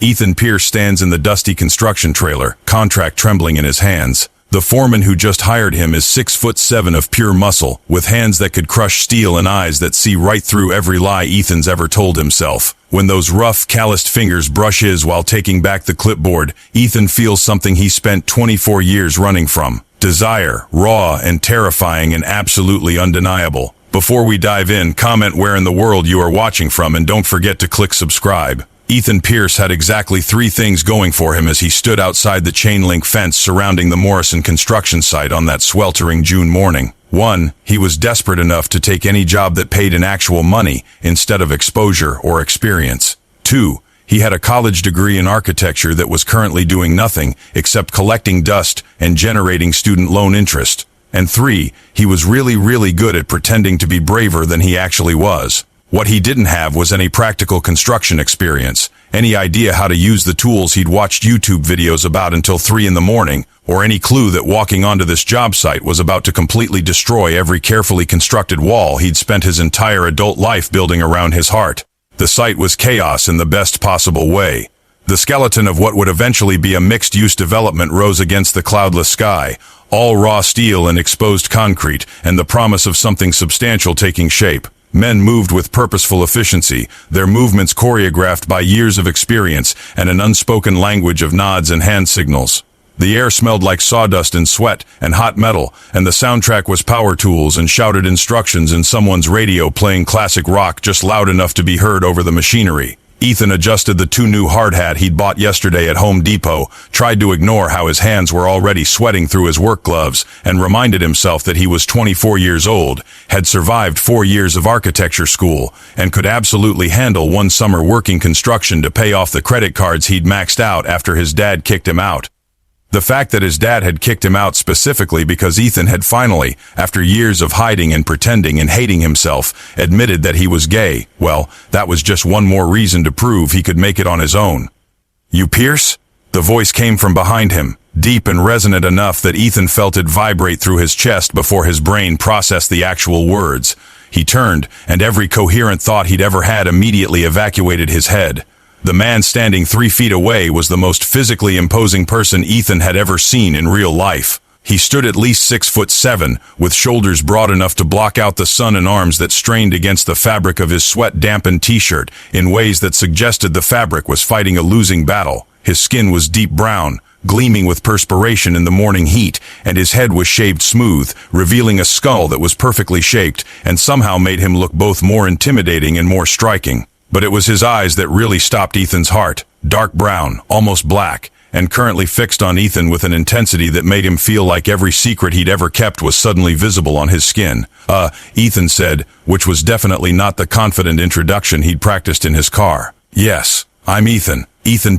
Ethan Pierce stands in the dusty construction trailer, contract trembling in his hands. The foreman who just hired him is 6'7" of pure muscle, with hands that could crush steel and eyes that see right through every lie Ethan's ever told himself. When those rough, calloused fingers brush his while taking back the clipboard, Ethan feels something he spent 24 years running from. Desire, raw and terrifying and absolutely undeniable. Before we dive in, comment where in the world you are watching from and don't forget to click subscribe. Ethan Pierce had exactly 3 things going for him as he stood outside the chain-link fence surrounding the Morrison construction site on that sweltering June morning. 1. He was desperate enough to take any job that paid in actual money instead of exposure or experience. 2. He had a college degree in architecture that was currently doing nothing except collecting dust and generating student loan interest. And 3. He was really good at pretending to be braver than he actually was. What he didn't have was any practical construction experience, any idea how to use the tools he'd watched YouTube videos about until 3 in the morning, or any clue that walking onto this job site was about to completely destroy every carefully constructed wall he'd spent his entire adult life building around his heart. The site was chaos in the best possible way. The skeleton of what would eventually be a mixed-use development rose against the cloudless sky, all raw steel and exposed concrete, and the promise of something substantial taking shape. Men moved with purposeful efficiency, their movements choreographed by years of experience and an unspoken language of nods and hand signals. The air smelled like sawdust and sweat and hot metal, and the soundtrack was power tools and shouted instructions in someone's radio playing classic rock just loud enough to be heard over the machinery. Ethan adjusted the 2 new hard hat he'd bought yesterday at Home Depot, tried to ignore how his hands were already sweating through his work gloves, and reminded himself that he was 24 years old, had survived 4 years of architecture school, and could absolutely handle 1 summer working construction to pay off the credit cards he'd maxed out after his dad kicked him out. The fact that his dad had kicked him out specifically because Ethan had finally, after years of hiding and pretending and hating himself, admitted that he was gay, well, that was just one more reason to prove he could make it on his own. "You Pierce?" The voice came from behind him, deep and resonant enough that Ethan felt it vibrate through his chest before his brain processed the actual words. He turned, and every coherent thought he'd ever had immediately evacuated his head. The man standing 3 feet away was the most physically imposing person Ethan had ever seen in real life. He stood at least 6'7", with shoulders broad enough to block out the sun and arms that strained against the fabric of his sweat-dampened t-shirt in ways that suggested the fabric was fighting a losing battle. His skin was deep brown, gleaming with perspiration in the morning heat, and his head was shaved smooth, revealing a skull that was perfectly shaped and somehow made him look both more intimidating and more striking. But it was his eyes that really stopped Ethan's heart, dark brown, almost black, and currently fixed on Ethan with an intensity that made him feel like every secret he'd ever kept was suddenly visible on his skin. Ethan said, which was definitely not the confident introduction he'd practiced in his car. "Yes, I'm Ethan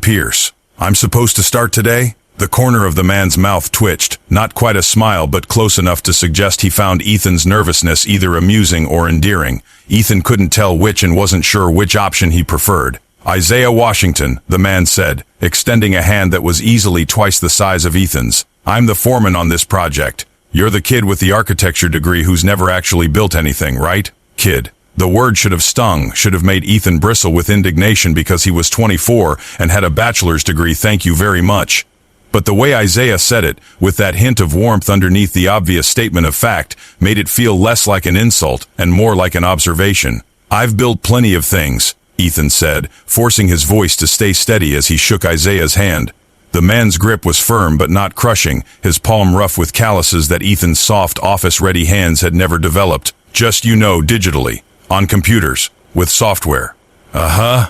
Pierce. I'm supposed to start today?" The corner of the man's mouth twitched, not quite a smile but close enough to suggest he found Ethan's nervousness either amusing or endearing. Ethan couldn't tell which and wasn't sure which option he preferred. "Isaiah Washington," the man said, extending a hand that was easily twice the size of Ethan's. "I'm the foreman on this project. You're the kid with the architecture degree who's never actually built anything, right? Kid." The word should have stung, should have made Ethan bristle with indignation because he was 24 and had a bachelor's degree, thank you very much. But the way Isaiah said it, with that hint of warmth underneath the obvious statement of fact, made it feel less like an insult and more like an observation. "I've built plenty of things," Ethan said, forcing his voice to stay steady as he shook Isaiah's hand. The man's grip was firm but not crushing, his palm rough with calluses that Ethan's soft, office-ready hands had never developed. "Just, digitally. On computers. With software." "Uh-huh."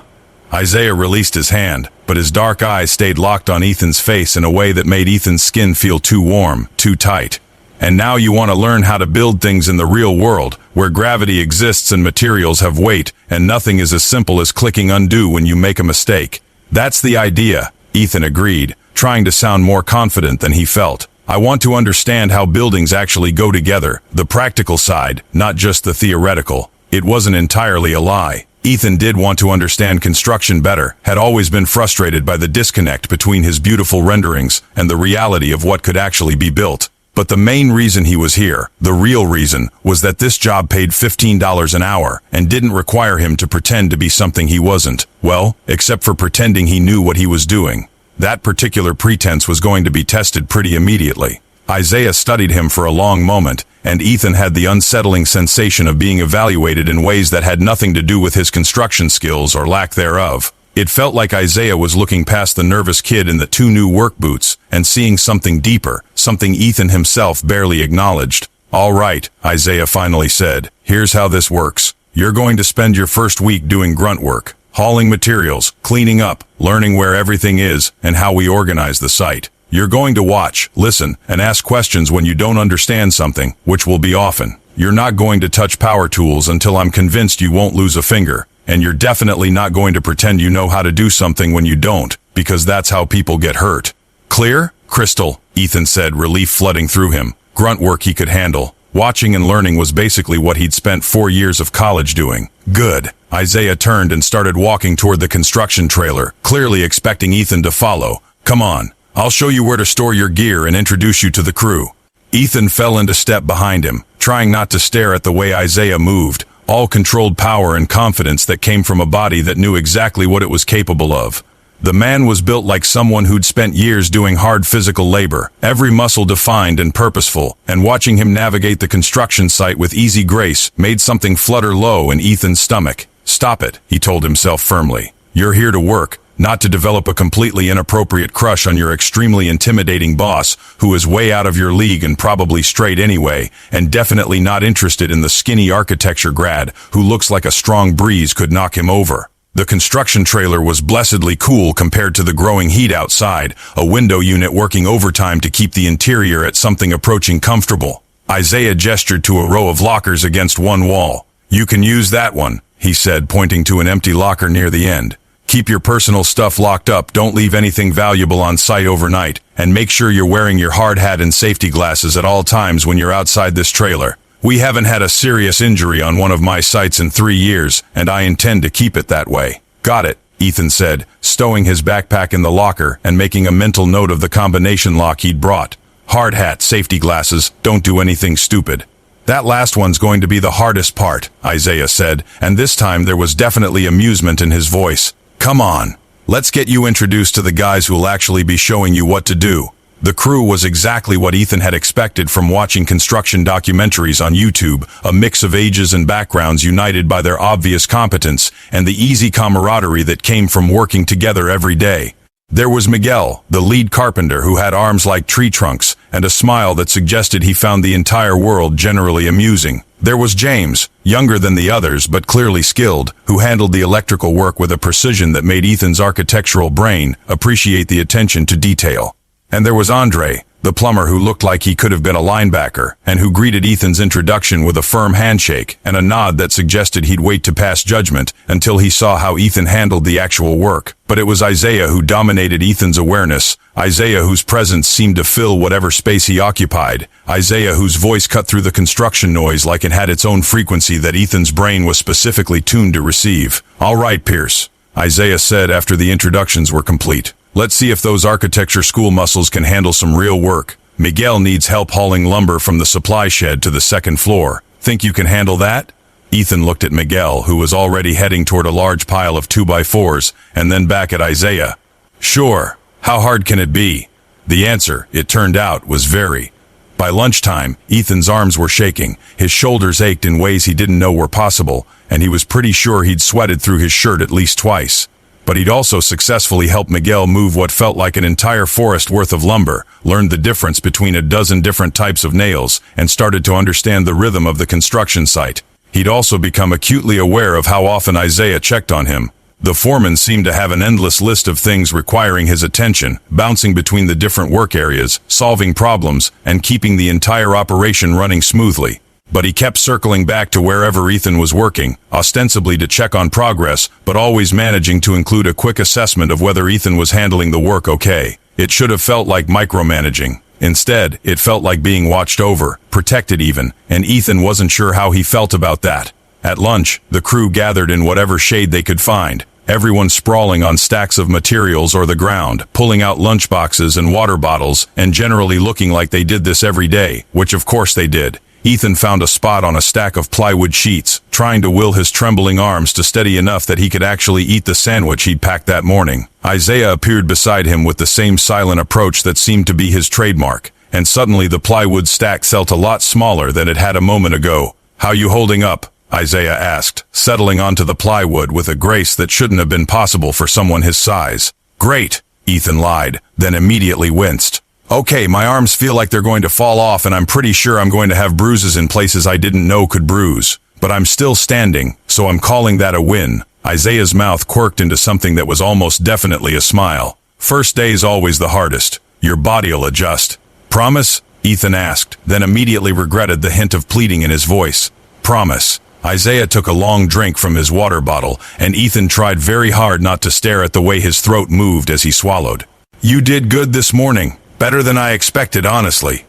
Isaiah released his hand, but his dark eyes stayed locked on Ethan's face in a way that made Ethan's skin feel too warm, too tight. "And now you want to learn how to build things in the real world, where gravity exists and materials have weight, and nothing is as simple as clicking undo when you make a mistake." "That's the idea," Ethan agreed, trying to sound more confident than he felt. "I want to understand how buildings actually go together, the practical side, not just the theoretical." It wasn't entirely a lie. Ethan did want to understand construction better, had always been frustrated by the disconnect between his beautiful renderings and the reality of what could actually be built. But the main reason he was here, the real reason, was that this job paid $15 an hour and didn't require him to pretend to be something he wasn't. Well, except for pretending he knew what he was doing. That particular pretense was going to be tested pretty immediately. Isaiah studied him for a long moment, and Ethan had the unsettling sensation of being evaluated in ways that had nothing to do with his construction skills or lack thereof. It felt like Isaiah was looking past the nervous kid in the 2 new work boots and seeing something deeper, something Ethan himself barely acknowledged. "All right," Isaiah finally said, "here's how this works. You're going to spend your first week doing grunt work, hauling materials, cleaning up, learning where everything is, and how we organize the site. You're going to watch, listen, and ask questions when you don't understand something, which will be often. You're not going to touch power tools until I'm convinced you won't lose a finger. And you're definitely not going to pretend you know how to do something when you don't, because that's how people get hurt." "Clear?" "Crystal," Ethan said, relief flooding through him. Grunt work he could handle. Watching and learning was basically what he'd spent 4 years of college doing. "Good." Isaiah turned and started walking toward the construction trailer, clearly expecting Ethan to follow. "Come on, I'll show you where to store your gear and introduce you to the crew." Ethan fell into step behind him, trying not to stare at the way Isaiah moved. All controlled power and confidence that came from a body that knew exactly what it was capable of. The man was built like someone who'd spent years doing hard physical labor, every muscle defined and purposeful, and watching him navigate the construction site with easy grace made something flutter low in Ethan's stomach. "Stop it," he told himself firmly. "You're here to work, not to develop a completely inappropriate crush on your extremely intimidating boss, who is way out of your league and probably straight anyway, and definitely not interested in the skinny architecture grad who looks like a strong breeze could knock him over." The construction trailer was blessedly cool compared to the growing heat outside, a window unit working overtime to keep the interior at something approaching comfortable. Isaiah gestured to a row of lockers against one wall. "You can use that one," he said, pointing to an empty locker near the end. "Keep your personal stuff locked up, don't leave anything valuable on site overnight, and make sure you're wearing your hard hat and safety glasses at all times when you're outside this trailer. We haven't had a serious injury on one of my sites in 3 years, and I intend to keep it that way." "Got it," Ethan said, stowing his backpack in the locker and making a mental note of the combination lock he'd brought. "Hard hat, safety glasses, don't do anything stupid." "That last one's going to be the hardest part," Isaiah said, and this time there was definitely amusement in his voice. "Come on, let's get you introduced to the guys who'll actually be showing you what to do." The crew was exactly what Ethan had expected from watching construction documentaries on YouTube, a mix of ages and backgrounds united by their obvious competence and the easy camaraderie that came from working together every day. There was Miguel, the lead carpenter who had arms like tree trunks and a smile that suggested he found the entire world generally amusing. There was James, younger than the others but clearly skilled, who handled the electrical work with a precision that made Ethan's architectural brain appreciate the attention to detail. And there was Andre, the plumber who looked like he could have been a linebacker, and who greeted Ethan's introduction with a firm handshake and a nod that suggested he'd wait to pass judgment until he saw how Ethan handled the actual work. But it was Isaiah who dominated Ethan's awareness, Isaiah whose presence seemed to fill whatever space he occupied, Isaiah whose voice cut through the construction noise like it had its own frequency that Ethan's brain was specifically tuned to receive. "All right, Pierce," Isaiah said after the introductions were complete. "Let's see if those architecture school muscles can handle some real work. Miguel needs help hauling lumber from the supply shed to the second floor. Think you can handle that?" Ethan looked at Miguel, who was already heading toward a large pile of 2x4s, and then back at Isaiah. "Sure. How hard can it be?" The answer, it turned out, was very. By lunchtime, Ethan's arms were shaking, his shoulders ached in ways he didn't know were possible, and he was pretty sure he'd sweated through his shirt at least twice. But he'd also successfully helped Miguel move what felt like an entire forest worth of lumber, learned the difference between a dozen different types of nails, and started to understand the rhythm of the construction site. He'd also become acutely aware of how often Isaiah checked on him. The foreman seemed to have an endless list of things requiring his attention, bouncing between the different work areas, solving problems, and keeping the entire operation running smoothly. But he kept circling back to wherever Ethan was working, ostensibly to check on progress, but always managing to include a quick assessment of whether Ethan was handling the work okay. It should have felt like micromanaging. Instead, it felt like being watched over, protected even, and Ethan wasn't sure how he felt about that. At lunch, the crew gathered in whatever shade they could find. everyone sprawling on stacks of materials or the ground, pulling out lunchboxes and water bottles, and generally looking like they did this every day, which of course they did. Ethan found a spot on a stack of plywood sheets, trying to will his trembling arms to steady enough that he could actually eat the sandwich he'd packed that morning. Isaiah appeared beside him with the same silent approach that seemed to be his trademark, and suddenly the plywood stack felt a lot smaller than it had a moment ago. "How you holding up?" Isaiah asked, settling onto the plywood with a grace that shouldn't have been possible for someone his size. "Great," Ethan lied, then immediately winced. "Okay, my arms feel like they're going to fall off, and I'm pretty sure I'm going to have bruises in places I didn't know could bruise. But I'm still standing, so I'm calling that a win." Isaiah's mouth quirked into something that was almost definitely a smile. "First day's always the hardest. Your body'll adjust." "Promise?" Ethan asked, then immediately regretted the hint of pleading in his voice. "Promise." Isaiah took a long drink from his water bottle, and Ethan tried very hard not to stare at the way his throat moved as he swallowed. "You did good this morning. Better than I expected, honestly.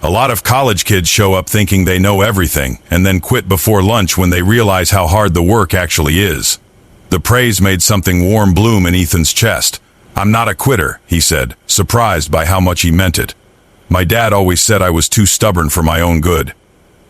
A lot of college kids show up thinking they know everything, and then quit before lunch when they realize how hard the work actually is." The praise made something warm bloom in Ethan's chest. "I'm not a quitter," he said, surprised by how much he meant it. "My dad always said I was too stubborn for my own good."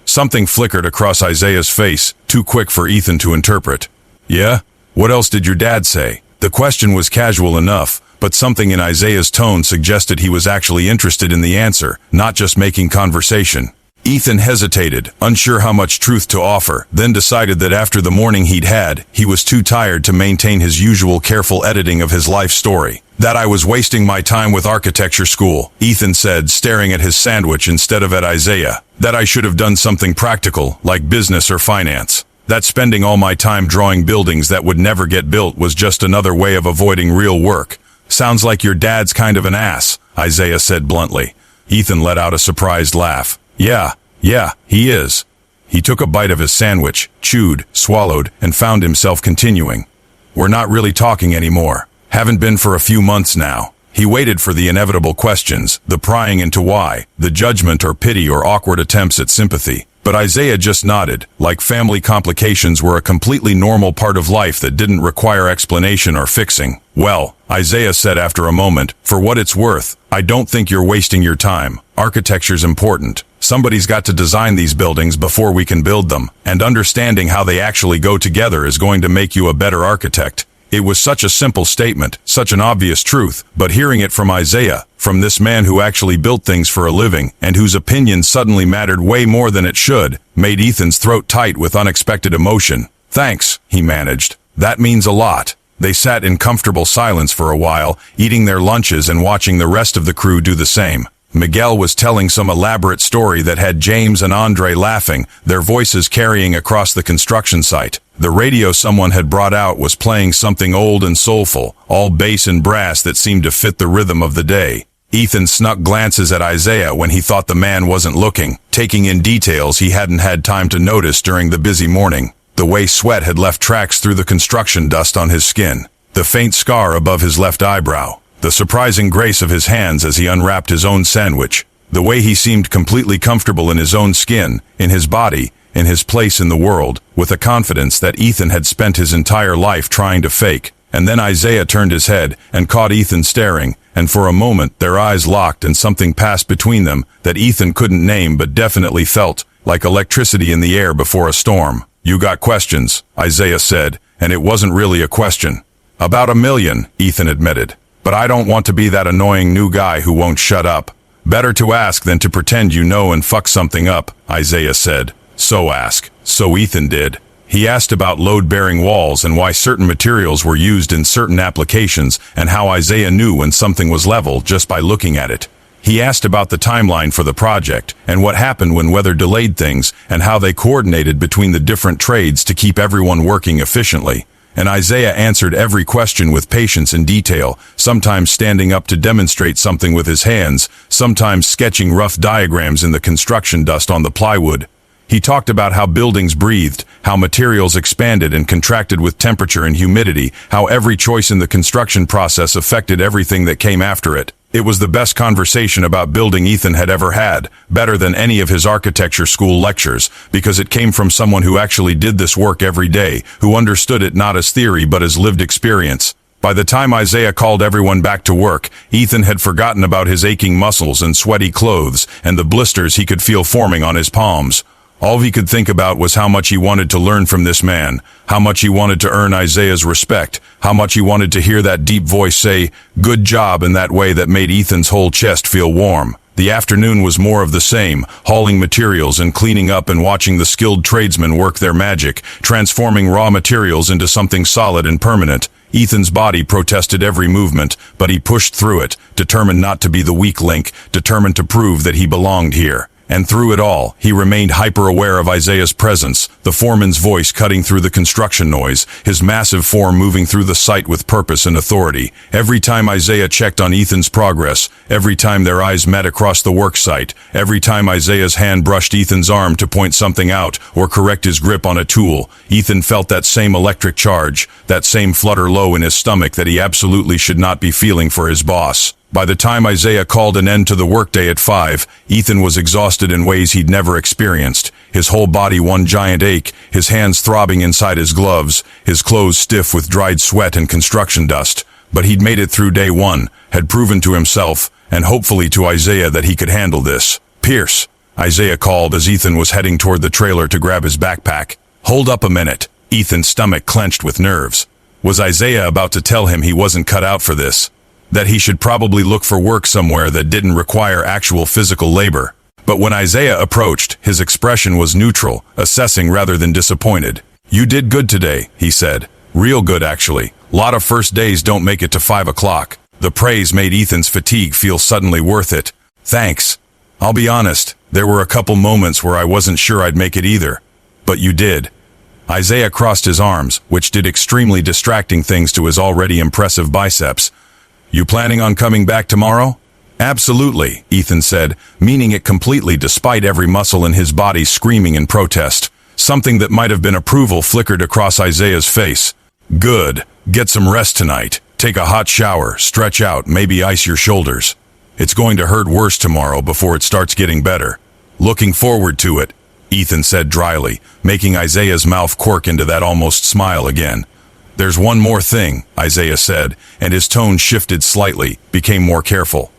Something flickered across Isaiah's face, too quick for Ethan to interpret. "Yeah? What else did your dad say?" The question was casual enough, but something in Isaiah's tone suggested he was actually interested in the answer, not just making conversation. Ethan hesitated, unsure how much truth to offer, then decided that after the morning he'd had, he was too tired to maintain his usual careful editing of his life story. "That I was wasting my time with architecture school," Ethan said, staring at his sandwich instead of at Isaiah. "That I should have done something practical, like business or finance. That spending all my time drawing buildings that would never get built was just another way of avoiding real work." "Sounds like your dad's kind of an ass," Isaiah said bluntly. Ethan let out a surprised laugh. Yeah, he is." He took a bite of his sandwich, chewed, swallowed, and found himself continuing. "We're not really talking anymore. Haven't been for a few months now." He waited for the inevitable questions, the prying into why, the judgment or pity or awkward attempts at sympathy. But Isaiah just nodded, like family complications were a completely normal part of life that didn't require explanation or fixing. "Well," Isaiah said after a moment, "for what it's worth, I don't think you're wasting your time. Architecture's important. Somebody's got to design these buildings before we can build them, and understanding how they actually go together is going to make you a better architect." It was such a simple statement, such an obvious truth, but hearing it from Isaiah, from this man who actually built things for a living, and whose opinion suddenly mattered way more than it should, made Ethan's throat tight with unexpected emotion. "Thanks," he managed. "That means a lot." They sat in comfortable silence for a while, eating their lunches and watching the rest of the crew do the same. Miguel was telling some elaborate story that had James and Andre laughing, their voices carrying across the construction site. The radio someone had brought out was playing something old and soulful, all bass and brass that seemed to fit the rhythm of the day. Ethan snuck glances at Isaiah when he thought the man wasn't looking, taking in details he hadn't had time to notice during the busy morning. The way sweat had left tracks through the construction dust on his skin, the faint scar above his left eyebrow, the surprising grace of his hands as he unwrapped his own sandwich, the way he seemed completely comfortable in his own skin, in his body, in his place in the world, with a confidence that Ethan had spent his entire life trying to fake. And then Isaiah turned his head and caught Ethan staring, and for a moment their eyes locked and something passed between them that Ethan couldn't name but definitely felt, like electricity in the air before a storm. "You got questions," Isaiah said, and it wasn't really a question. "About 1,000,000, Ethan admitted. "But I don't want to be that annoying new guy who won't shut up." "Better to ask than to pretend you know and fuck something up," Isaiah said. "So ask." So Ethan did. He asked about load-bearing walls and why certain materials were used in certain applications and how Isaiah knew when something was level just by looking at it. He asked about the timeline for the project and what happened when weather delayed things and how they coordinated between the different trades to keep everyone working efficiently. And Isaiah answered every question with patience and detail, sometimes standing up to demonstrate something with his hands, sometimes sketching rough diagrams in the construction dust on the plywood. He talked about how buildings breathed, how materials expanded and contracted with temperature and humidity, how every choice in the construction process affected everything that came after it. It was the best conversation about building Ethan had ever had, better than any of his architecture school lectures, because it came from someone who actually did this work every day, who understood it not as theory but as lived experience. By the time Isaiah called everyone back to work, Ethan had forgotten about his aching muscles and sweaty clothes and the blisters he could feel forming on his palms. All he could think about was how much he wanted to learn from this man, how much he wanted to earn Isaiah's respect, how much he wanted to hear that deep voice say, "Good job," in that way that made Ethan's whole chest feel warm. The afternoon was more of the same, hauling materials and cleaning up and watching the skilled tradesmen work their magic, transforming raw materials into something solid and permanent. Ethan's body protested every movement, but he pushed through it, determined not to be the weak link, determined to prove that he belonged here. And through it all, he remained hyper-aware of Isaiah's presence, the foreman's voice cutting through the construction noise, his massive form moving through the site with purpose and authority. Every time Isaiah checked on Ethan's progress, every time their eyes met across the work site, every time Isaiah's hand brushed Ethan's arm to point something out or correct his grip on a tool, Ethan felt that same electric charge, that same flutter low in his stomach that he absolutely should not be feeling for his boss. By the time Isaiah called an end to the workday at 5, Ethan was exhausted in ways he'd never experienced. His whole body one giant ache, his hands throbbing inside his gloves, his clothes stiff with dried sweat and construction dust. But he'd made it through day 1, had proven to himself, and hopefully to Isaiah, that he could handle this. "Pierce," Isaiah called as Ethan was heading toward the trailer to grab his backpack. "Hold up a minute." Ethan's stomach clenched with nerves. Was Isaiah about to tell him he wasn't cut out for this? That he should probably look for work somewhere that didn't require actual physical labor? But when Isaiah approached, his expression was neutral, assessing rather than disappointed. "You did good today," he said. "Real good, actually. Lot of first days don't make it to 5 o'clock. The praise made Ethan's fatigue feel suddenly worth it. "Thanks. I'll be honest, there were a couple moments where I wasn't sure I'd make it either. But you did." Isaiah crossed his arms, which did extremely distracting things to his already impressive biceps. "You planning on coming back tomorrow?" "Absolutely," Ethan said, meaning it completely despite every muscle in his body screaming in protest. Something that might have been approval flickered across Isaiah's face. "Good. Get some rest tonight. Take a hot shower, stretch out, maybe ice your shoulders. It's going to hurt worse tomorrow before it starts getting better." "Looking forward to it," Ethan said dryly, making Isaiah's mouth quirk into that almost smile again. "There's one more thing," Isaiah said, and his tone shifted slightly, became more careful.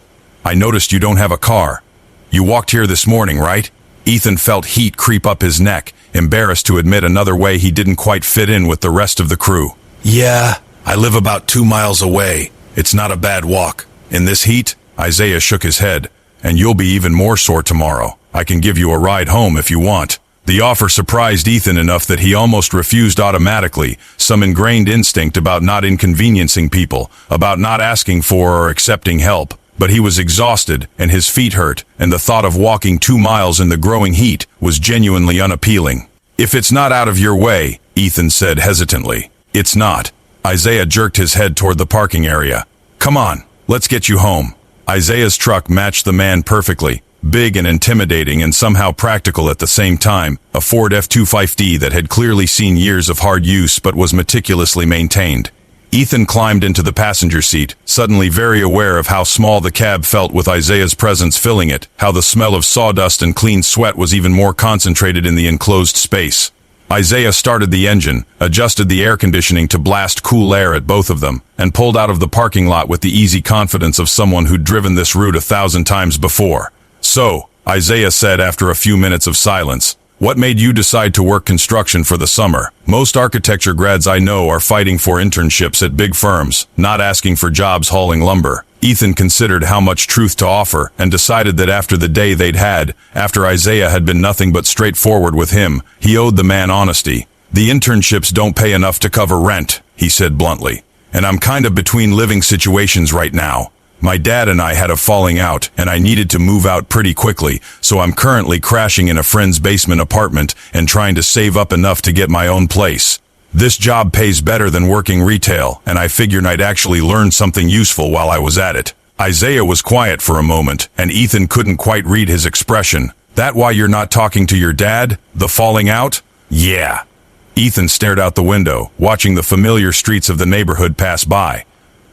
"I noticed you don't have a car. You walked here this morning, right?" Ethan felt heat creep up his neck, embarrassed to admit another way he didn't quite fit in with the rest of the crew. "Yeah, I live about 2 miles away. It's not a bad walk." "In this heat?" Isaiah shook his head. "And you'll be even more sore tomorrow. I can give you a ride home if you want." The offer surprised Ethan enough that he almost refused automatically, some ingrained instinct about not inconveniencing people, about not asking for or accepting help. But he was exhausted, and his feet hurt, and the thought of walking 2 miles in the growing heat was genuinely unappealing. "If it's not out of your way," Ethan said hesitantly. "It's not." Isaiah jerked his head toward the parking area. "Come on, let's get you home." Isaiah's truck matched the man perfectly. Big and intimidating and somehow practical at the same time, a Ford F-25D that had clearly seen years of hard use but was meticulously maintained. Ethan climbed into the passenger seat, suddenly very aware of how small the cab felt with Isaiah's presence filling it, how the smell of sawdust and clean sweat was even more concentrated in the enclosed space. Isaiah started the engine, adjusted the air conditioning to blast cool air at both of them, and pulled out of the parking lot with the easy confidence of someone who'd driven this route 1,000 times before. "So," Isaiah said after a few minutes of silence, "what made you decide to work construction for the summer? Most architecture grads I know are fighting for internships at big firms, not asking for jobs hauling lumber." Ethan considered how much truth to offer and decided that after the day they'd had, after Isaiah had been nothing but straightforward with him, he owed the man honesty. "The internships don't pay enough to cover rent," he said bluntly. "And I'm kind of between living situations right now. My dad and I had a falling out, and I needed to move out pretty quickly, so I'm currently crashing in a friend's basement apartment and trying to save up enough to get my own place. This job pays better than working retail, and I figured I'd actually learn something useful while I was at it." Isaiah was quiet for a moment, and Ethan couldn't quite read his expression. "That why you're not talking to your dad? The falling out?" "Yeah." Ethan stared out the window, watching the familiar streets of the neighborhood pass by.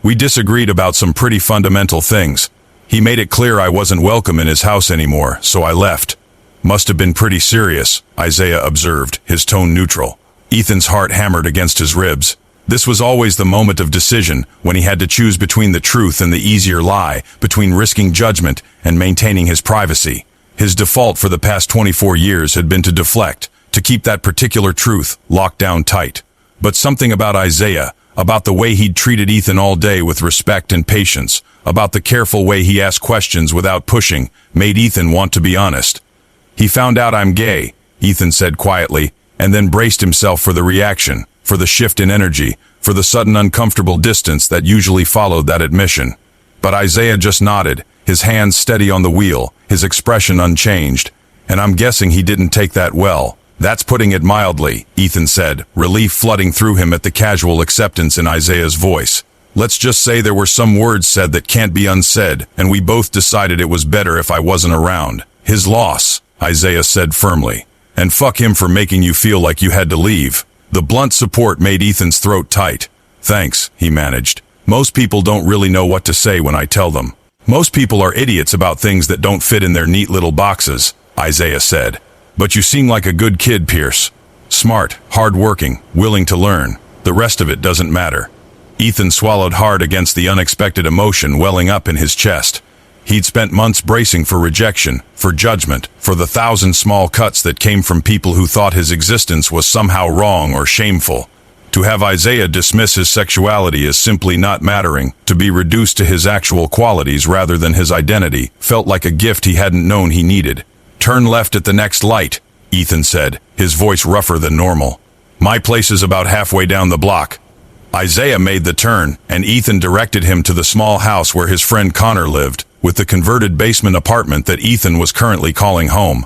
"We disagreed about some pretty fundamental things. He made it clear I wasn't welcome in his house anymore, so I left. Must have been pretty serious, Isaiah observed, his tone neutral. Ethan's heart hammered against his ribs. This was always the moment of decision, when he had to choose between the truth and the easier lie, between risking judgment and maintaining his privacy. His default for the past 24 years had been to deflect, to keep that particular truth locked down tight. But something about Isaiah, about the way he'd treated Ethan all day with respect and patience, about the careful way he asked questions without pushing, made Ethan want to be honest. "He found out I'm gay," Ethan said quietly, and then braced himself for the reaction, for the shift in energy, for the sudden uncomfortable distance that usually followed that admission. But Isaiah just nodded, his hands steady on the wheel, his expression unchanged. "And I'm guessing he didn't take that well." "That's putting it mildly," Ethan said, relief flooding through him at the casual acceptance in Isaiah's voice. "Let's just say there were some words said that can't be unsaid, and we both decided it was better if I wasn't around. His loss," Isaiah said firmly. "And fuck him for making you feel like you had to leave." The blunt support made Ethan's throat tight. "Thanks," he managed. "Most people don't really know what to say when I tell them. Most people are idiots about things that don't fit in their neat little boxes," Isaiah said. "But you seem like a good kid, Pierce. Smart, hard-working, willing to learn. The rest of it doesn't matter." Ethan swallowed hard against the unexpected emotion welling up in his chest. He'd spent months bracing for rejection, for judgment, for the 1,000 small cuts that came from people who thought his existence was somehow wrong or shameful. To have Isaiah dismiss his sexuality as simply not mattering, to be reduced to his actual qualities rather than his identity, felt like a gift he hadn't known he needed. "Turn left at the next light," Ethan said, his voice rougher than normal. "My place is about halfway down the block." Isaiah made the turn, and Ethan directed him to the small house where his friend Connor lived, with the converted basement apartment that Ethan was currently calling home.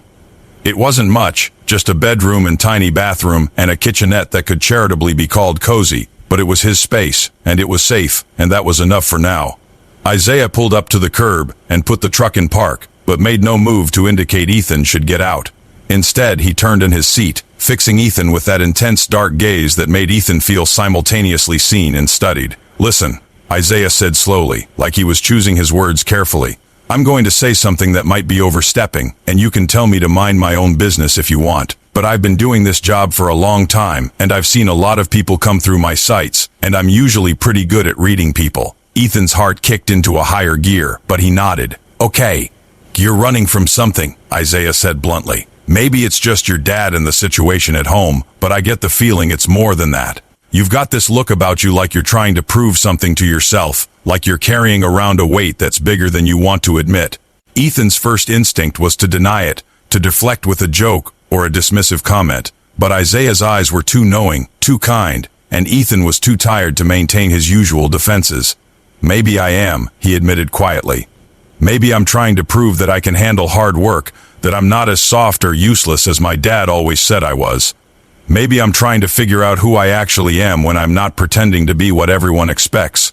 It wasn't much, just a bedroom and tiny bathroom and a kitchenette that could charitably be called cozy, but it was his space, and it was safe, and that was enough for now. Isaiah pulled up to the curb and put the truck in park, but made no move to indicate Ethan should get out. Instead, he turned in his seat, fixing Ethan with that intense dark gaze that made Ethan feel simultaneously seen and studied. "Listen," Isaiah said slowly, like he was choosing his words carefully. "I'm going to say something that might be overstepping, and you can tell me to mind my own business if you want. But I've been doing this job for a long time, and I've seen a lot of people come through my sites, and I'm usually pretty good at reading people." Ethan's heart kicked into a higher gear, but he nodded. "Okay. You're running from something," Isaiah said bluntly. "Maybe it's just your dad and the situation at home, but I get the feeling it's more than that. You've got this look about you like you're trying to prove something to yourself, like you're carrying around a weight that's bigger than you want to admit." Ethan's first instinct was to deny it, to deflect with a joke or a dismissive comment, but Isaiah's eyes were too knowing, too kind, and Ethan was too tired to maintain his usual defenses. "Maybe I am," he admitted quietly. "Maybe I'm trying to prove that I can handle hard work, that I'm not as soft or useless as my dad always said I was. Maybe I'm trying to figure out who I actually am when I'm not pretending to be what everyone expects."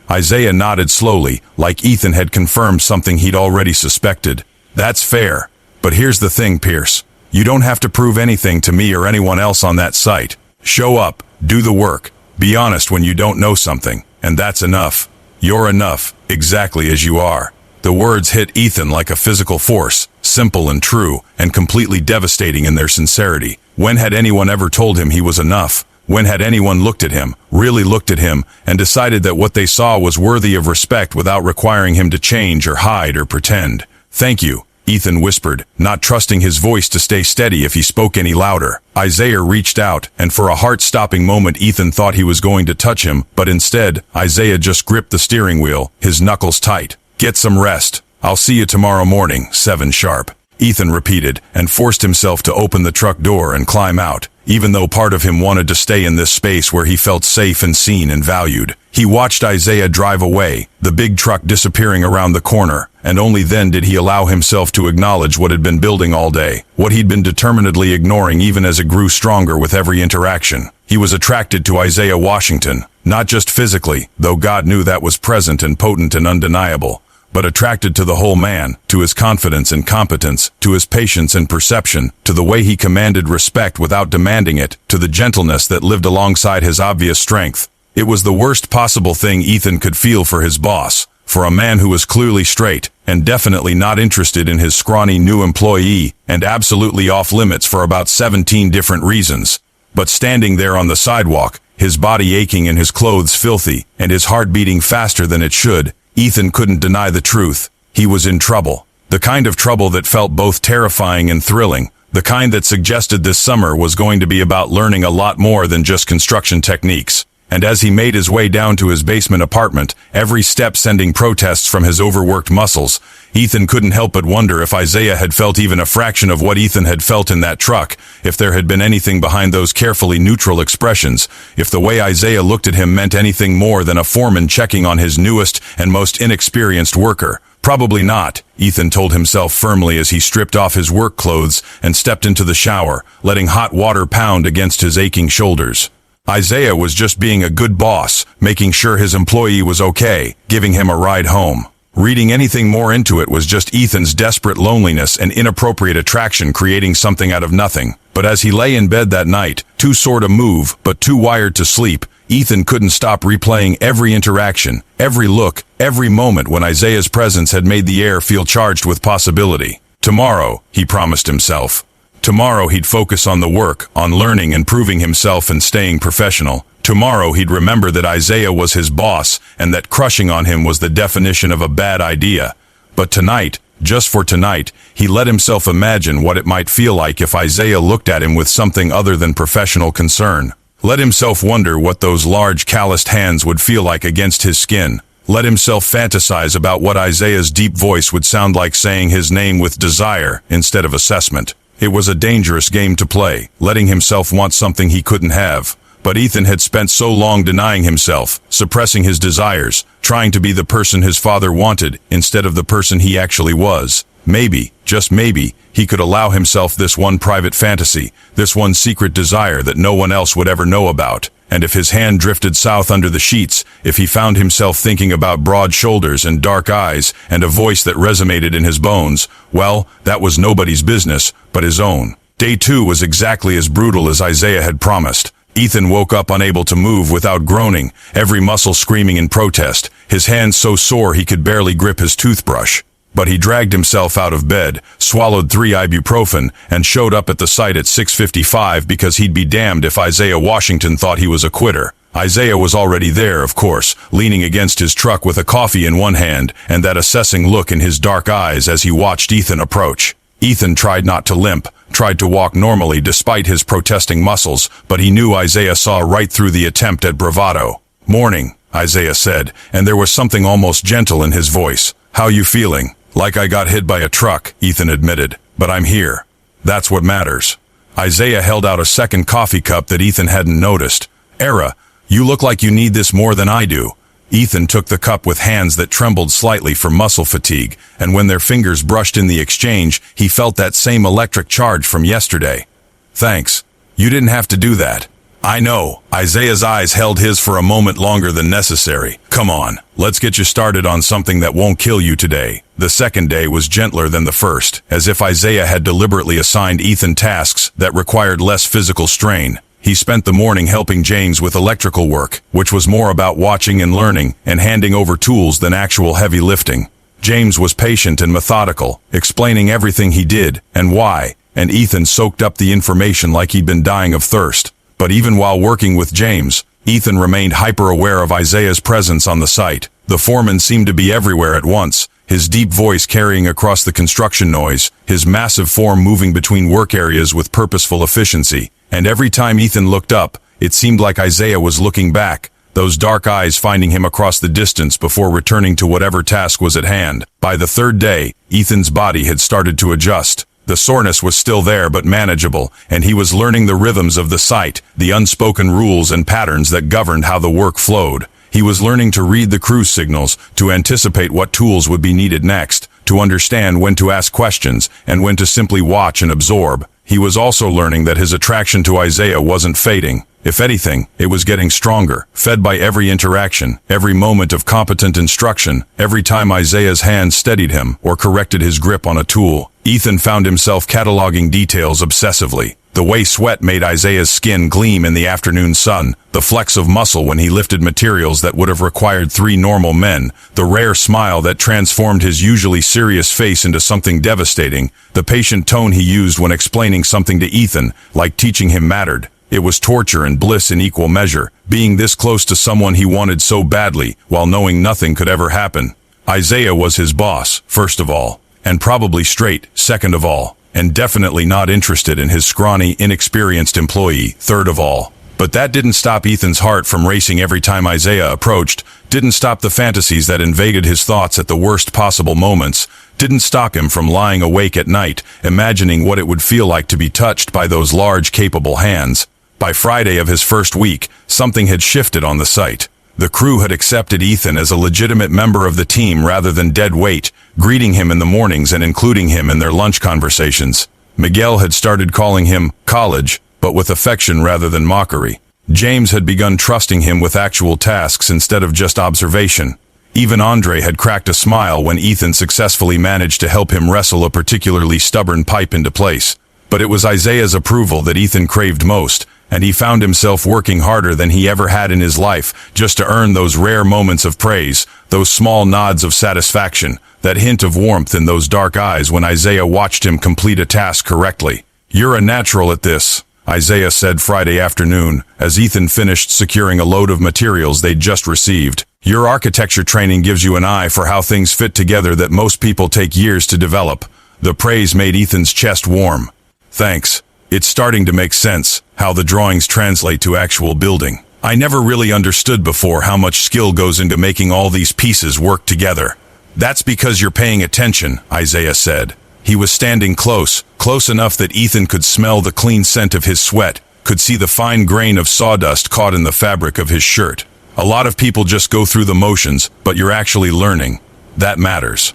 Isaiah nodded slowly, like Ethan had confirmed something he'd already suspected. "That's fair. But here's the thing, Pierce. You don't have to prove anything to me or anyone else on that site. Show up, do the work, be honest when you don't know something, and that's enough. You're enough, exactly as you are." The words hit Ethan like a physical force, simple and true, and completely devastating in their sincerity. When had anyone ever told him he was enough? When had anyone looked at him, really looked at him, and decided that what they saw was worthy of respect without requiring him to change or hide or pretend? "Thank you," Ethan whispered, not trusting his voice to stay steady if he spoke any louder. Isaiah reached out, and for a heart-stopping moment Ethan thought he was going to touch him, but instead, Isaiah just gripped the steering wheel, his knuckles tight. "Get some rest. I'll see you tomorrow morning, 7 sharp." Ethan repeated, and forced himself to open the truck door and climb out, even though part of him wanted to stay in this space where he felt safe and seen and valued. He watched Isaiah drive away, the big truck disappearing around the corner, and only then did he allow himself to acknowledge what had been building all day, what he'd been determinedly ignoring even as it grew stronger with every interaction. He was attracted to Isaiah Washington, not just physically, though God knew that was present and potent and undeniable, but attracted to the whole man, to his confidence and competence, to his patience and perception, to the way he commanded respect without demanding it, to the gentleness that lived alongside his obvious strength. It was the worst possible thing Ethan could feel for his boss, for a man who was clearly straight and definitely not interested in his scrawny new employee and absolutely off limits for about 17 different reasons. But standing there on the sidewalk, his body aching and his clothes filthy and his heart beating faster than it should, Ethan couldn't deny the truth. He was in trouble. The kind of trouble that felt both terrifying and thrilling. The kind that suggested this summer was going to be about learning a lot more than just construction techniques. And as he made his way down to his basement apartment, every step sending protests from his overworked muscles, Ethan couldn't help but wonder if Isaiah had felt even a fraction of what Ethan had felt in that truck, if there had been anything behind those carefully neutral expressions, if the way Isaiah looked at him meant anything more than a foreman checking on his newest and most inexperienced worker. Probably not, Ethan told himself firmly as he stripped off his work clothes and stepped into the shower, letting hot water pound against his aching shoulders. Isaiah was just being a good boss, making sure his employee was okay, giving him a ride home. Reading anything more into it was just Ethan's desperate loneliness and inappropriate attraction creating something out of nothing. But as he lay in bed that night, too sore to move, but too wired to sleep, Ethan couldn't stop replaying every interaction, every look, every moment when Isaiah's presence had made the air feel charged with possibility. Tomorrow, he promised himself. Tomorrow he'd focus on the work, on learning and proving himself and staying professional. Tomorrow he'd remember that Isaiah was his boss and that crushing on him was the definition of a bad idea. But tonight, just for tonight, he let himself imagine what it might feel like if Isaiah looked at him with something other than professional concern. Let himself wonder what those large calloused hands would feel like against his skin. Let himself fantasize about what Isaiah's deep voice would sound like saying his name with desire instead of assessment. It was a dangerous game to play, letting himself want something he couldn't have. But Ethan had spent so long denying himself, suppressing his desires, trying to be the person his father wanted instead of the person he actually was. Maybe, just maybe, he could allow himself this one private fantasy, this one secret desire that no one else would ever know about. And if his hand drifted south under the sheets, if he found himself thinking about broad shoulders and dark eyes and a voice that resonated in his bones, well, that was nobody's business but his own. Day 2 was exactly as brutal as Isaiah had promised. Ethan woke up unable to move without groaning, every muscle screaming in protest, his hands so sore he could barely grip his toothbrush. But he dragged himself out of bed, swallowed 3 ibuprofen, and showed up at the site at 6:55 because he'd be damned if Isaiah Washington thought he was a quitter. Isaiah was already there, of course, leaning against his truck with a coffee in one hand and that assessing look in his dark eyes as he watched Ethan approach. Ethan tried not to limp, tried to walk normally despite his protesting muscles, but he knew Isaiah saw right through the attempt at bravado. "Morning," Isaiah said, and there was something almost gentle in his voice. "How you feeling?" "Like I got hit by a truck," Ethan admitted, "but I'm here. That's what matters." Isaiah held out a second coffee cup that Ethan hadn't noticed. "Era, you look like you need this more than I do." Ethan took the cup with hands that trembled slightly from muscle fatigue, and when their fingers brushed in the exchange, he felt that same electric charge from yesterday. "Thanks. You didn't have to do that." "I know." Isaiah's eyes held his for a moment longer than necessary. "Come on, let's get you started on something that won't kill you today." The second day was gentler than the first, as if Isaiah had deliberately assigned Ethan tasks that required less physical strain. He spent the morning helping James with electrical work, which was more about watching and learning and handing over tools than actual heavy lifting. James was patient and methodical, explaining everything he did and why, and Ethan soaked up the information like he'd been dying of thirst. But even while working with James, Ethan remained hyper-aware of Isaiah's presence on the site. The foreman seemed to be everywhere at once, his deep voice carrying across the construction noise, his massive form moving between work areas with purposeful efficiency. And every time Ethan looked up, it seemed like Isaiah was looking back, those dark eyes finding him across the distance before returning to whatever task was at hand. By the third day, Ethan's body had started to adjust. The soreness was still there but manageable, and he was learning the rhythms of the site, the unspoken rules and patterns that governed how the work flowed. He was learning to read the crew signals, to anticipate what tools would be needed next, to understand when to ask questions and when to simply watch and absorb. He was also learning that his attraction to Isaiah wasn't fading. If anything, it was getting stronger, fed by every interaction, every moment of competent instruction, every time Isaiah's hand steadied him or corrected his grip on a tool. Ethan found himself cataloging details obsessively. The way sweat made Isaiah's skin gleam in the afternoon sun, the flex of muscle when he lifted materials that would have required 3 normal men, the rare smile that transformed his usually serious face into something devastating, the patient tone he used when explaining something to Ethan, like teaching him mattered. It was torture and bliss in equal measure, being this close to someone he wanted so badly, while knowing nothing could ever happen. Isaiah was his boss, first of all, and probably straight, second of all, and definitely not interested in his scrawny, inexperienced employee, third of all. But that didn't stop Ethan's heart from racing every time Isaiah approached, didn't stop the fantasies that invaded his thoughts at the worst possible moments, didn't stop him from lying awake at night, imagining what it would feel like to be touched by those large, capable hands. By Friday of his first week, something had shifted on the site. The crew had accepted Ethan as a legitimate member of the team rather than dead weight, greeting him in the mornings and including him in their lunch conversations. Miguel had started calling him college, but with affection rather than mockery. James had begun trusting him with actual tasks instead of just observation. Even Andre had cracked a smile when Ethan successfully managed to help him wrestle a particularly stubborn pipe into place. But it was Isaiah's approval that Ethan craved most, and he found himself working harder than he ever had in his life just to earn those rare moments of praise, those small nods of satisfaction, that hint of warmth in those dark eyes when Isaiah watched him complete a task correctly. "You're a natural at this," Isaiah said Friday afternoon, as Ethan finished securing a load of materials they'd just received. "Your architecture training gives you an eye for how things fit together that most people take years to develop." The praise made Ethan's chest warm. "Thanks. It's starting to make sense, how the drawings translate to actual building. I never really understood before how much skill goes into making all these pieces work together." "That's because you're paying attention," Isaiah said. He was standing close enough that Ethan could smell the clean scent of his sweat, could see the fine grain of sawdust caught in the fabric of his shirt. "A lot of people just go through the motions, but you're actually learning. That matters."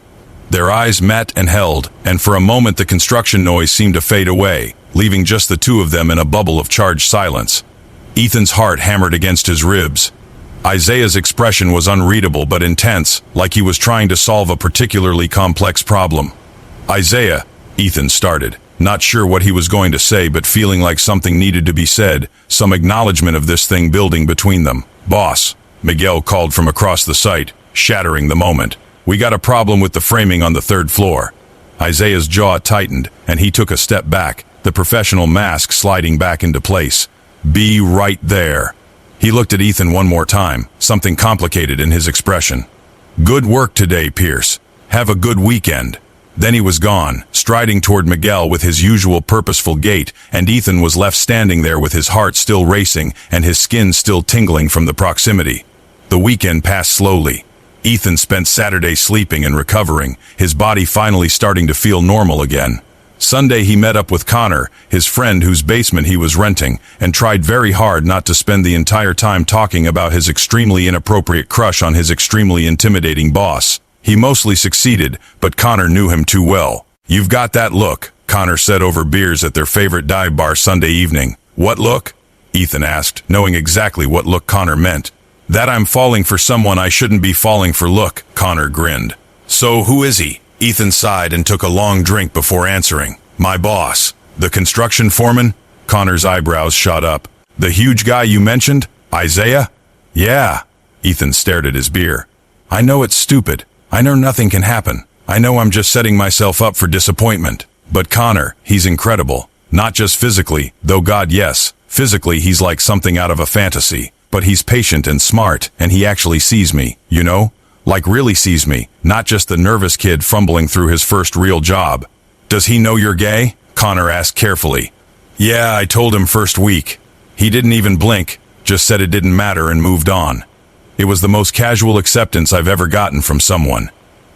Their eyes met and held, and for a moment the construction noise seemed to fade away, leaving just the two of them in a bubble of charged silence. Ethan's heart hammered against his ribs. Isaiah's expression was unreadable but intense, like he was trying to solve a particularly complex problem. "Isaiah," Ethan started, not sure what he was going to say but feeling like something needed to be said, some acknowledgement of this thing building between them. "Boss," Miguel called from across the site, shattering the moment. "We got a problem with the framing on the 3rd floor." Isaiah's jaw tightened, and he took a step back, the professional mask sliding back into place. "Be right there." He looked at Ethan one more time, something complicated in his expression. "Good work today, Pierce. Have a good weekend." Then he was gone, striding toward Miguel with his usual purposeful gait, and Ethan was left standing there with his heart still racing and his skin still tingling from the proximity. The weekend passed slowly. Ethan spent Saturday sleeping and recovering, his body finally starting to feel normal again. Sunday he met up with Connor, his friend whose basement he was renting, and tried very hard not to spend the entire time talking about his extremely inappropriate crush on his extremely intimidating boss. He mostly succeeded, but Connor knew him too well. "You've got that look," Connor said over beers at their favorite dive bar Sunday evening. "What look?" Ethan asked, knowing exactly what look Connor meant. "That I'm falling for someone I shouldn't be falling for look," Connor grinned. "So who is he?" Ethan sighed and took a long drink before answering. "My boss." "The construction foreman?" Connor's eyebrows shot up. "The huge guy you mentioned? Isaiah?" "Yeah." Ethan stared at his beer. "I know it's stupid. I know nothing can happen. I know I'm just setting myself up for disappointment. But Connor, he's incredible. Not just physically, though God yes. Physically he's like something out of a fantasy. But he's patient and smart, and he actually sees me, you know? Like really sees me, not just the nervous kid fumbling through his first real job." "Does he know you're gay?" Connor asked carefully. "Yeah, I told him first week. He didn't even blink, just said it didn't matter and moved on. It was the most casual acceptance I've ever gotten from someone."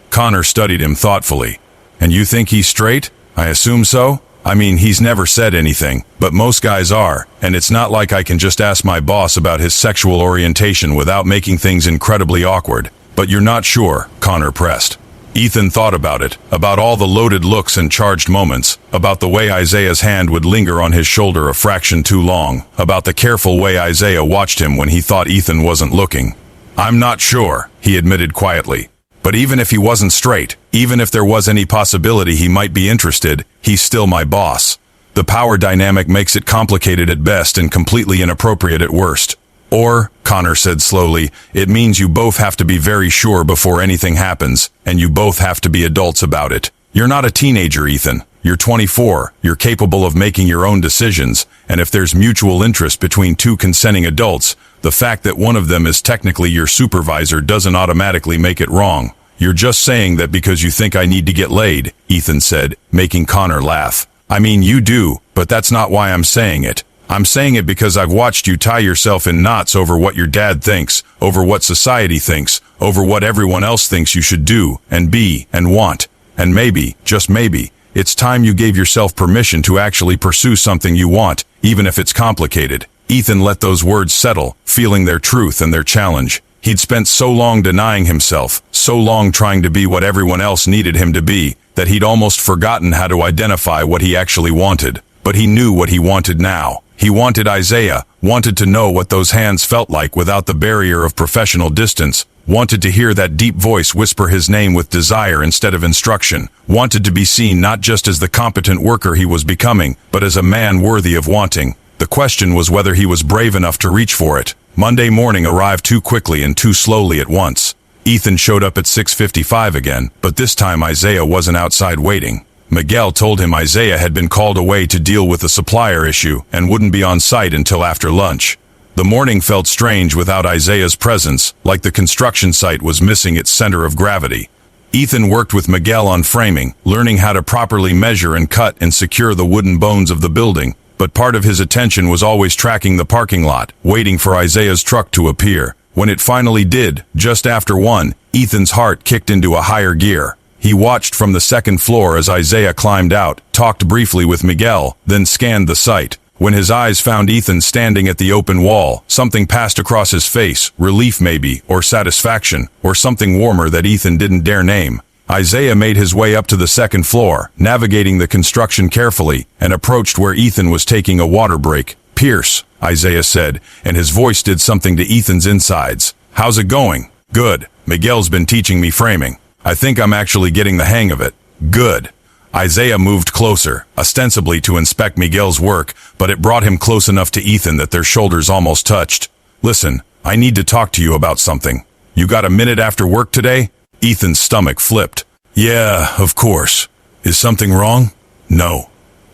Connor studied him thoughtfully. "And you think he's straight? I assume so? I mean, he's never said anything, but most guys are, and it's not like I can just ask my boss about his sexual orientation without making things incredibly awkward. But you're not sure," Connor pressed. Ethan thought about it, about all the loaded looks and charged moments, about the way Isaiah's hand would linger on his shoulder a fraction too long, about the careful way Isaiah watched him when he thought Ethan wasn't looking. "I'm not sure," he admitted quietly. But even if he wasn't straight, even if there was any possibility he might be interested, he's still my boss. The power dynamic makes it complicated at best and completely inappropriate at worst. Or, Connor said slowly, it means you both have to be very sure before anything happens, and you both have to be adults about it. You're not a teenager, Ethan. You're 24, you're capable of making your own decisions, and if there's mutual interest between two consenting adults, the fact that one of them is technically your supervisor doesn't automatically make it wrong. You're just saying that because you think I need to get laid, Ethan said, making Connor laugh. I mean, you do, but that's not why I'm saying it. I'm saying it because I've watched you tie yourself in knots over what your dad thinks, over what society thinks, over what everyone else thinks you should do, and be, and want. And maybe, just maybe, it's time you gave yourself permission to actually pursue something you want, even if it's complicated. Ethan let those words settle, feeling their truth and their challenge. He'd spent so long denying himself, so long trying to be what everyone else needed him to be, that he'd almost forgotten how to identify what he actually wanted. But he knew what he wanted now. He wanted Isaiah, wanted to know what those hands felt like without the barrier of professional distance, wanted to hear that deep voice whisper his name with desire instead of instruction, wanted to be seen not just as the competent worker he was becoming, but as a man worthy of wanting. The question was whether he was brave enough to reach for it. Monday morning arrived too quickly and too slowly at once. Ethan showed up at 6:55 again, but this time Isaiah wasn't outside waiting. Miguel told him Isaiah had been called away to deal with a supplier issue and wouldn't be on site until after lunch. The morning felt strange without Isaiah's presence, like the construction site was missing its center of gravity. Ethan worked with Miguel on framing, learning how to properly measure and cut and secure the wooden bones of the building, but part of his attention was always tracking the parking lot, waiting for Isaiah's truck to appear. When it finally did, just after 1, Ethan's heart kicked into a higher gear. He watched from the second floor as Isaiah climbed out, talked briefly with Miguel, then scanned the site. When his eyes found Ethan standing at the open wall, something passed across his face, relief maybe, or satisfaction, or something warmer that Ethan didn't dare name. Isaiah made his way up to the second floor, navigating the construction carefully, and approached where Ethan was taking a water break. "Pierce," Isaiah said, and his voice did something to Ethan's insides. "How's it going?" "Good. Miguel's been teaching me framing. I think I'm actually getting the hang of it." "Good." Isaiah moved closer, ostensibly to inspect Miguel's work, but it brought him close enough to Ethan that their shoulders almost touched. "Listen, I need to talk to you about something. You got a minute after work today?" Ethan's stomach flipped. "Yeah, of course. Is something wrong?" "No."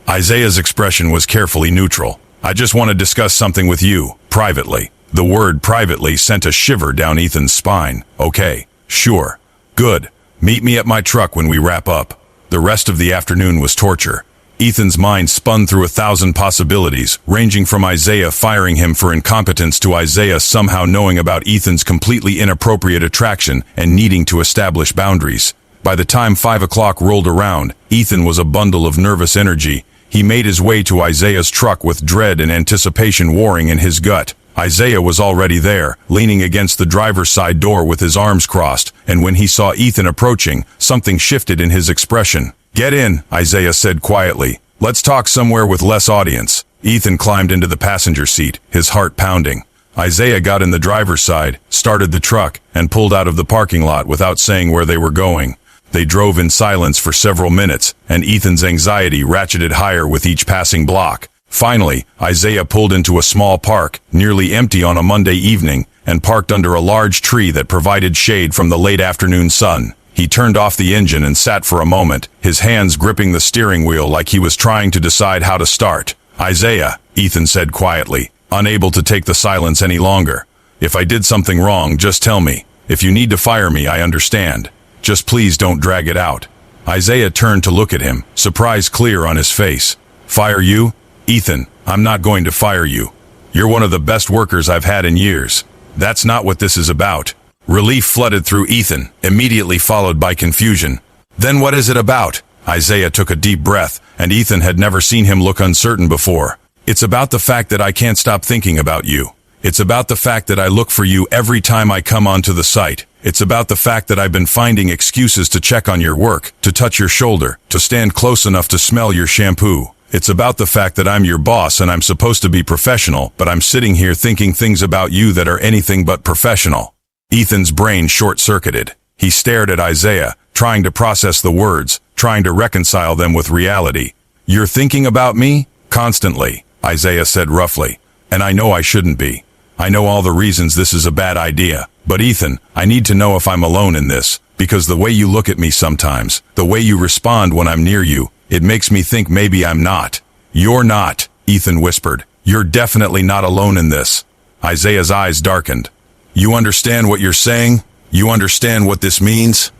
Isaiah's expression was carefully neutral. "I just want to discuss something with you, privately." The word privately sent a shiver down Ethan's spine. "Okay, sure. Good. Meet me at my truck when we wrap up." The rest of the afternoon was torture. Ethan's mind spun through 1,000 possibilities, ranging from Isaiah firing him for incompetence to Isaiah somehow knowing about Ethan's completely inappropriate attraction and needing to establish boundaries. By the time 5 o'clock rolled around, Ethan was a bundle of nervous energy. He made his way to Isaiah's truck with dread and anticipation warring in his gut. Isaiah was already there, leaning against the driver's side door with his arms crossed, and when he saw Ethan approaching, something shifted in his expression. "Get in," Isaiah said quietly. "Let's talk somewhere with less audience." Ethan climbed into the passenger seat, his heart pounding. Isaiah got in the driver's side, started the truck, and pulled out of the parking lot without saying where they were going. They drove in silence for several minutes, and Ethan's anxiety ratcheted higher with each passing block. Finally, Isaiah pulled into a small park, nearly empty on a Monday evening, and parked under a large tree that provided shade from the late afternoon sun. He turned off the engine and sat for a moment, his hands gripping the steering wheel like he was trying to decide how to start. "Isaiah," Ethan said quietly, unable to take the silence any longer. "If I did something wrong, just tell me. If you need to fire me, I understand. Just please don't drag it out." Isaiah turned to look at him, surprise clear on his face. "Fire you?" "Ethan, I'm not going to fire you. You're one of the best workers I've had in years. That's not what this is about." Relief flooded through Ethan, immediately followed by confusion. "Then what is it about?" Isaiah took a deep breath, and Ethan had never seen him look uncertain before. "It's about the fact that I can't stop thinking about you. It's about the fact that I look for you every time I come onto the site. It's about the fact that I've been finding excuses to check on your work, to touch your shoulder, to stand close enough to smell your shampoo. It's about the fact that I'm your boss and I'm supposed to be professional, but I'm sitting here thinking things about you that are anything but professional." Ethan's brain short-circuited. He stared at Isaiah, trying to process the words, trying to reconcile them with reality. "You're thinking about me?" "Constantly," Isaiah said roughly. "And I know I shouldn't be. I know all the reasons this is a bad idea. But Ethan, I need to know if I'm alone in this, because the way you look at me sometimes, the way you respond when I'm near you, it makes me think maybe I'm not." "You're not," Ethan whispered. "You're definitely not alone in this." Isaiah's eyes darkened. "You understand what you're saying? You understand what this means?"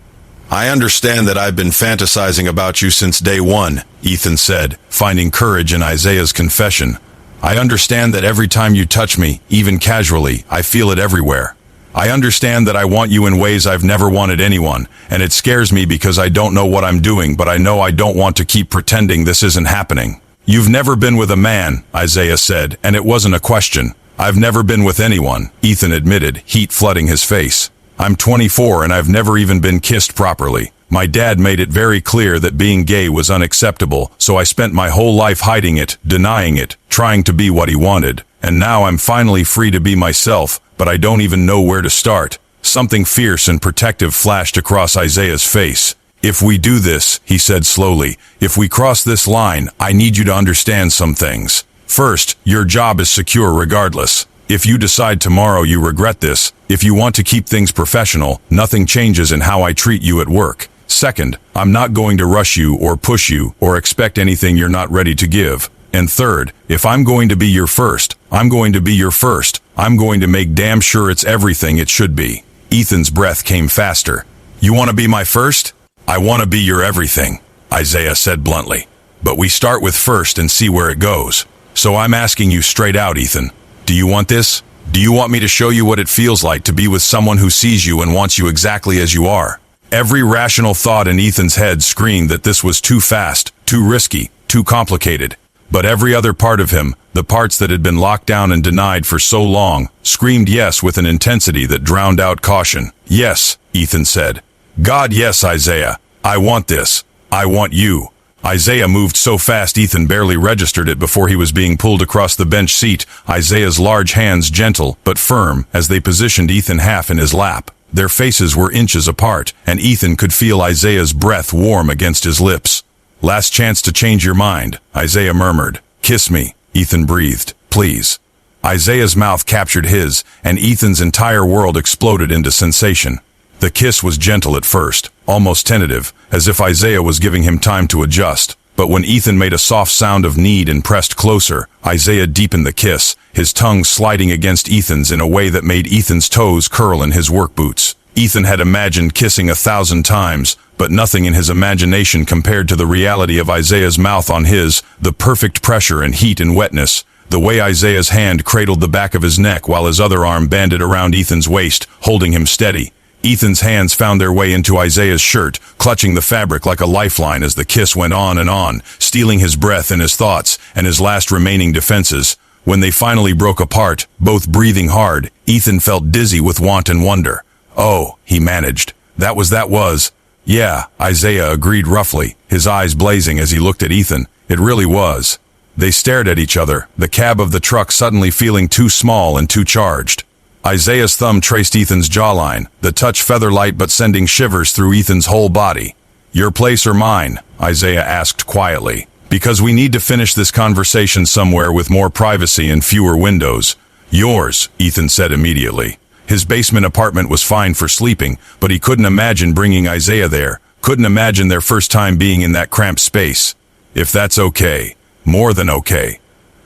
"I understand that I've been fantasizing about you since day one," Ethan said, finding courage in Isaiah's confession. "I understand that every time you touch me, even casually, I feel it everywhere. I understand that I want you in ways I've never wanted anyone, and it scares me because I don't know what I'm doing, but I know I don't want to keep pretending this isn't happening." "You've never been with a man," Isaiah said, and it wasn't a question. "I've never been with anyone," Ethan admitted, heat flooding his face. "I'm 24 and I've never even been kissed properly. My dad made it very clear that being gay was unacceptable, so I spent my whole life hiding it, denying it, trying to be what he wanted. And now I'm finally free to be myself, but I don't even know where to start." Something fierce and protective flashed across Isaiah's face. "If we do this," he said slowly, "if we cross this line, I need you to understand some things. First, your job is secure regardless. If you decide tomorrow you regret this, if you want to keep things professional, nothing changes in how I treat you at work. Second, I'm not going to rush you or push you or expect anything you're not ready to give. And third, if I'm going to be your first, I'm going to be your first. I'm going to make damn sure it's everything it should be." Ethan's breath came faster. "You want to be my first?" "I want to be your everything," Isaiah said bluntly. "But we start with first and see where it goes. So I'm asking you straight out, Ethan. Do you want this? Do you want me to show you what it feels like to be with someone who sees you and wants you exactly as you are?" Every rational thought in Ethan's head screamed that this was too fast, too risky, too complicated. But every other part of him, the parts that had been locked down and denied for so long, screamed yes with an intensity that drowned out caution. "Yes," Ethan said. "God, yes, Isaiah. I want this. I want you." Isaiah moved so fast Ethan barely registered it before he was being pulled across the bench seat, Isaiah's large hands gentle but firm as they positioned Ethan half in his lap. Their faces were inches apart, and Ethan could feel Isaiah's breath warm against his lips. "Last chance to change your mind," Isaiah murmured. "Kiss me," Ethan breathed. "Please." Isaiah's mouth captured his, and Ethan's entire world exploded into sensation. The kiss was gentle at first, almost tentative, as if Isaiah was giving him time to adjust. But when Ethan made a soft sound of need and pressed closer, Isaiah deepened the kiss, his tongue sliding against Ethan's in a way that made Ethan's toes curl in his work boots. Ethan had imagined kissing 1,000 times, but nothing in his imagination compared to the reality of Isaiah's mouth on his, the perfect pressure and heat and wetness. The way Isaiah's hand cradled the back of his neck while his other arm banded around Ethan's waist, holding him steady. Ethan's hands found their way into Isaiah's shirt, clutching the fabric like a lifeline as the kiss went on, stealing his breath and his thoughts and his last remaining defenses. When they finally broke apart, both breathing hard, Ethan felt dizzy with want and wonder. "Oh," he managed. That was. "Yeah," Isaiah agreed roughly, his eyes blazing as he looked at Ethan. "It really was." They stared at each other, the cab of the truck suddenly feeling too small and too charged. Isaiah's thumb traced Ethan's jawline, the touch feather-light but sending shivers through Ethan's whole body. "Your place or mine?" Isaiah asked quietly. "Because we need to finish this conversation somewhere with more privacy and fewer windows." "Yours," Ethan said immediately. His basement apartment was fine for sleeping, but he couldn't imagine bringing Isaiah there, couldn't imagine their first time being in that cramped space. "If that's okay. More than okay."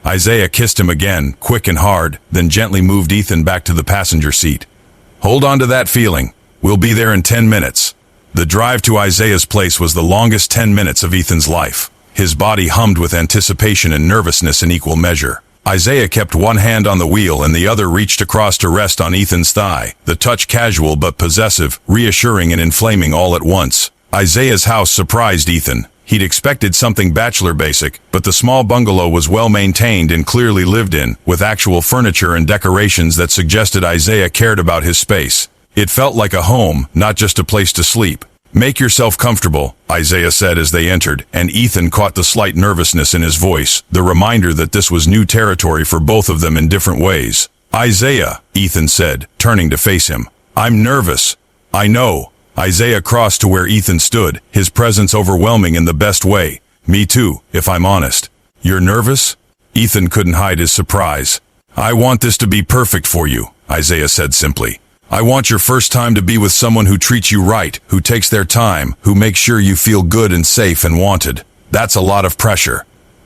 Isaiah kissed him again, quick and hard, then gently moved Ethan back to the passenger seat. "Hold on to that feeling. We'll be there in 10 minutes. The drive to Isaiah's place was the longest 10 minutes of Ethan's life. His body hummed with anticipation and nervousness in equal measure. Isaiah kept one hand on the wheel and the other reached across to rest on Ethan's thigh, the touch casual but possessive, reassuring and inflaming all at once. Isaiah's house surprised Ethan. He'd expected something bachelor basic, but the small bungalow was well maintained and clearly lived in, with actual furniture and decorations that suggested Isaiah cared about his space. It felt like a home, not just a place to sleep. "Make yourself comfortable," Isaiah said as they entered, and Ethan caught the slight nervousness in his voice, the reminder that this was new territory for both of them in different ways. "Isaiah," Ethan said, turning to face him. "I'm nervous." "I know." Isaiah crossed to where Ethan stood, his presence overwhelming in the best way. Me too, if I'm honest. You're nervous? Ethan couldn't hide his surprise. I want this to be perfect for you, Isaiah said simply. I want your first time to be with someone who treats you right, who takes their time, who makes sure you feel good and safe and wanted. That's a lot of pressure.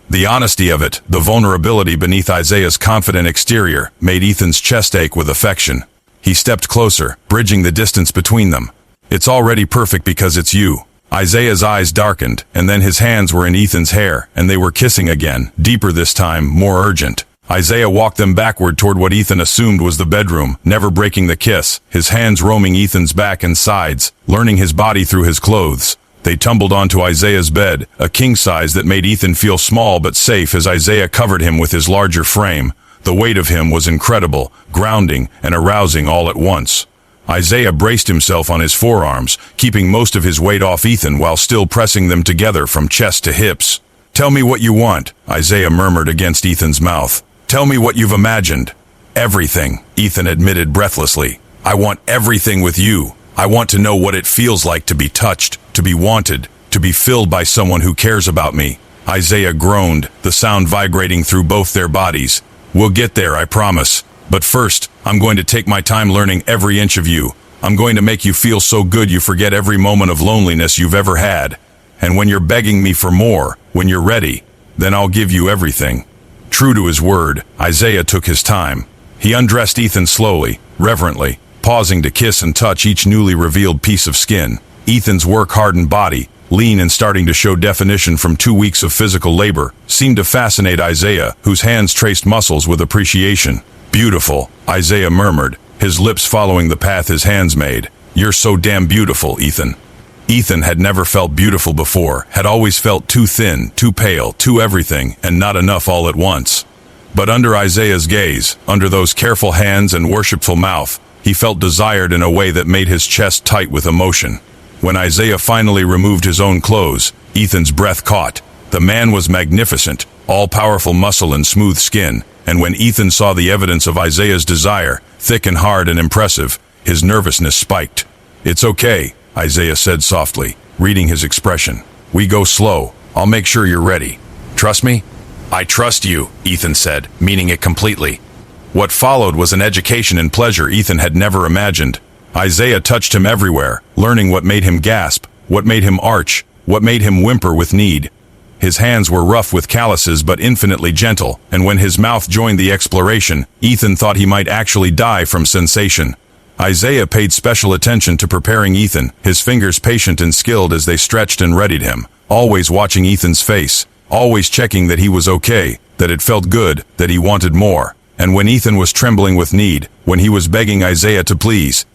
The honesty of it, the vulnerability beneath Isaiah's confident exterior, made Ethan's chest ache with affection. He stepped closer, bridging the distance between them. It's already perfect because it's you. Isaiah's eyes darkened, and then his hands were in Ethan's hair, and they were kissing again, deeper this time, more urgent. Isaiah walked them backward toward what Ethan assumed was the bedroom, never breaking the kiss, his hands roaming Ethan's back and sides, learning his body through his clothes. They tumbled onto Isaiah's bed, a king size that made Ethan feel small but safe as Isaiah covered him with his larger frame. The weight of him was incredible, grounding and arousing all at once. Isaiah braced himself on his forearms, keeping most of his weight off Ethan while still pressing them together from chest to hips. Tell me what you want, Isaiah murmured against Ethan's mouth. Tell me what you've imagined. Everything, Ethan admitted breathlessly. I want everything with you. I want to know what it feels like to be touched, to be wanted, to be filled by someone who cares about me. Isaiah groaned, the sound vibrating through both their bodies. We'll get there, I promise. But first, I'm going to take my time learning every inch of you. I'm going to make you feel so good you forget every moment of loneliness you've ever had. And when you're begging me for more, when you're ready, then I'll give you everything. True to his word, Isaiah took his time. He undressed Ethan slowly, reverently, pausing to kiss and touch each newly revealed piece of skin. Ethan's work-hardened body, lean and starting to show definition from 2 weeks of physical labor, seemed to fascinate Isaiah, whose hands traced muscles with appreciation. Beautiful, Isaiah murmured, his lips following the path his hands made. You're so damn beautiful, Ethan. Ethan had never felt beautiful before, had always felt too thin, too pale, too everything, and not enough all at once. But under Isaiah's gaze, under those careful hands and worshipful mouth, he felt desired in a way that made his chest tight with emotion. When Isaiah finally removed his own clothes, Ethan's breath caught. The man was magnificent, all-powerful muscle and smooth skin, and when Ethan saw the evidence of Isaiah's desire, thick and hard and impressive, his nervousness spiked. It's okay, Isaiah said softly, reading his expression. We go slow. I'll make sure you're ready. Trust me? I trust you, Ethan said, meaning it completely. What followed was an education in pleasure Ethan had never imagined. Isaiah touched him everywhere, learning what made him gasp, what made him arch, what made him whimper with need. His hands were rough with calluses but infinitely gentle, and when his mouth joined the exploration, Ethan thought he might actually die from sensation. Isaiah paid special attention to preparing Ethan, his fingers patient and skilled as they stretched and readied him, always watching Ethan's face, always checking that he was okay, that it felt good, that he wanted more. And when Ethan was trembling with need, when he was begging Isaiah to please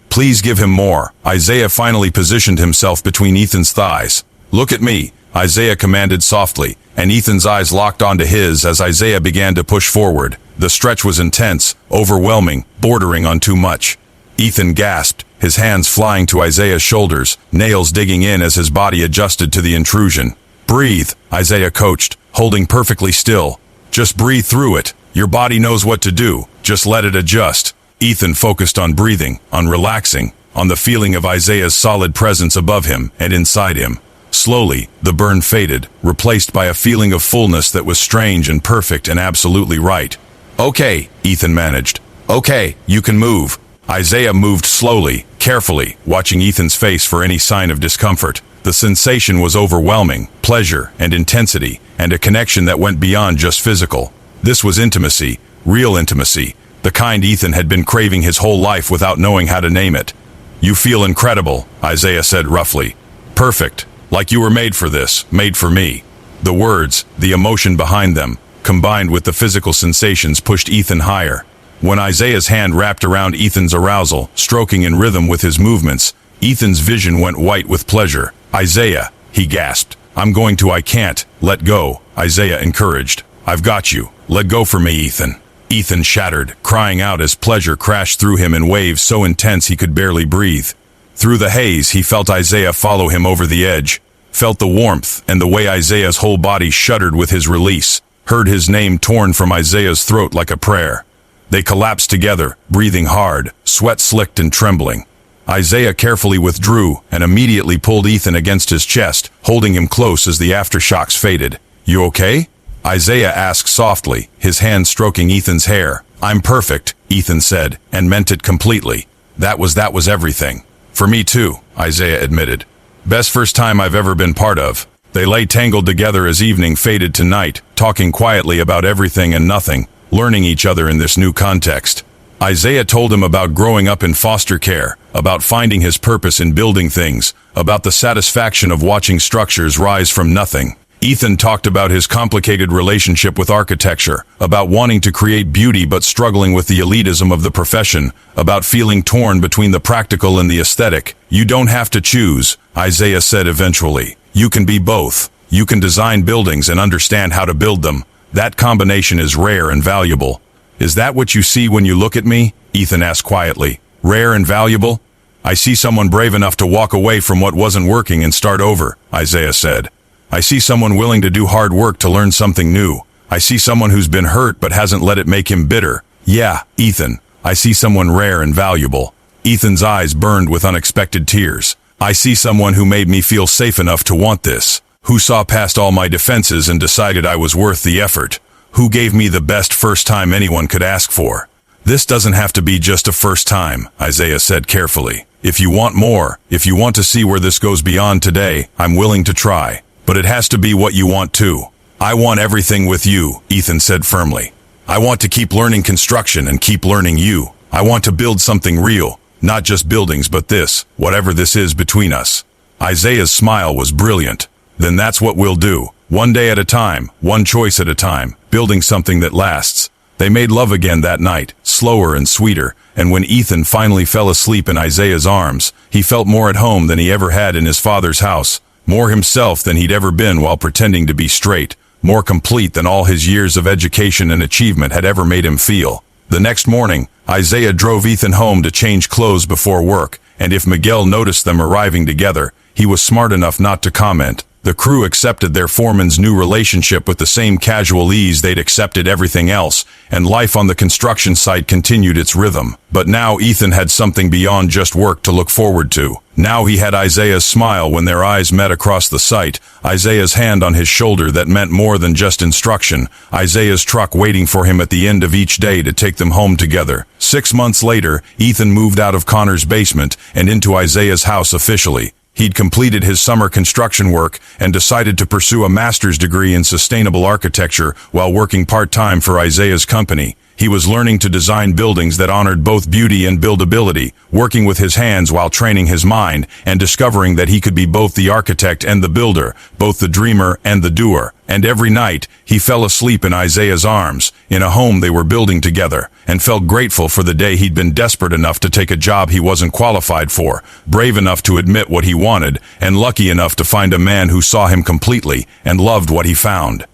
give him more, Isaiah finally positioned himself between Ethan's thighs. Look at me, Isaiah commanded softly, and Ethan's eyes locked onto his as Isaiah began to push forward. The stretch was intense, overwhelming, bordering on too much. Ethan gasped, his hands flying to Isaiah's shoulders, nails digging in as his body adjusted to the intrusion. Breathe, Isaiah coached, holding perfectly still. Just breathe through it. Your body knows what to do. Just let it adjust. Ethan focused on breathing, on relaxing, on the feeling of Isaiah's solid presence above him and inside him. Slowly, the burn faded, replaced by a feeling of fullness that was strange and perfect and absolutely right. Okay, Ethan managed. Okay, you can move. Isaiah moved slowly, carefully, watching Ethan's face for any sign of discomfort. The sensation was overwhelming, pleasure and intensity, and a connection that went beyond just physical. This was intimacy, real intimacy, the kind Ethan had been craving his whole life without knowing how to name it. You feel incredible, Isaiah said roughly. Perfect, like you were made for this, made for me. The words, the emotion behind them, combined with the physical sensations pushed Ethan higher. When Isaiah's hand wrapped around Ethan's arousal, stroking in rhythm with his movements, Ethan's vision went white with pleasure. Isaiah, he gasped. I can't. Let go, Isaiah encouraged. I've got you. Let go for me, Ethan. Ethan shattered, crying out as pleasure crashed through him in waves so intense he could barely breathe. Through the haze, he felt Isaiah follow him over the edge, felt the warmth and the way Isaiah's whole body shuddered with his release, heard his name torn from Isaiah's throat like a prayer. They collapsed together, breathing hard, sweat slicked and trembling. Isaiah carefully withdrew and immediately pulled Ethan against his chest, holding him close as the aftershocks faded. "You okay?" Isaiah asked softly, his hand stroking Ethan's hair. "I'm perfect," Ethan said, and meant it completely. That was everything. "For me too," Isaiah admitted. "Best first time I've ever been part of." They lay tangled together as evening faded to night, talking quietly about everything and nothing, learning each other in this new context. Isaiah told him about growing up in foster care, about finding his purpose in building things, about the satisfaction of watching structures rise from nothing. Ethan talked about his complicated relationship with architecture, about wanting to create beauty but struggling with the elitism of the profession, about feeling torn between the practical and the aesthetic. "You don't have to choose," Isaiah said eventually. "You can be both. You can design buildings and understand how to build them. That combination is rare and valuable." "Is that what you see when you look at me?" Ethan asked quietly. "Rare and valuable?" "I see someone brave enough to walk away from what wasn't working and start over," Isaiah said. "I see someone willing to do hard work to learn something new. I see someone who's been hurt but hasn't let it make him bitter." "Yeah, Ethan, I see someone rare and valuable." Ethan's eyes burned with unexpected tears. "I see someone who made me feel safe enough to want this, who saw past all my defenses and decided I was worth the effort, who gave me the best first time anyone could ask for." "This doesn't have to be just a first time," Isaiah said carefully. "If you want more, if you want to see where this goes beyond today, I'm willing to try. But it has to be what you want too." "I want everything with you," Ethan said firmly. "I want to keep learning construction and keep learning you. I want to build something real, not just buildings but this, whatever this is between us." Isaiah's smile was brilliant. "Then that's what we'll do. One day at a time, one choice at a time, building something that lasts." They made love again that night, slower and sweeter, and when Ethan finally fell asleep in Isaiah's arms, he felt more at home than he ever had in his father's house. More himself than he'd ever been while pretending to be straight, more complete than all his years of education and achievement had ever made him feel. The next morning, Isaiah drove Ethan home to change clothes before work, and if Miguel noticed them arriving together, he was smart enough not to comment. The crew accepted their foreman's new relationship with the same casual ease they'd accepted everything else, and life on the construction site continued its rhythm. But now Ethan had something beyond just work to look forward to. Now he had Isaiah's smile when their eyes met across the site, Isaiah's hand on his shoulder that meant more than just instruction, Isaiah's truck waiting for him at the end of each day to take them home together. 6 months later, Ethan moved out of Connor's basement and into Isaiah's house officially. He'd completed his summer construction work and decided to pursue a master's degree in sustainable architecture while working part-time for Isaiah's company. He was learning to design buildings that honored both beauty and buildability, working with his hands while training his mind, and discovering that he could be both the architect and the builder, both the dreamer and the doer. And every night, he fell asleep in Isaiah's arms, in a home they were building together, and felt grateful for the day he'd been desperate enough to take a job he wasn't qualified for, brave enough to admit what he wanted, and lucky enough to find a man who saw him completely and loved what he found.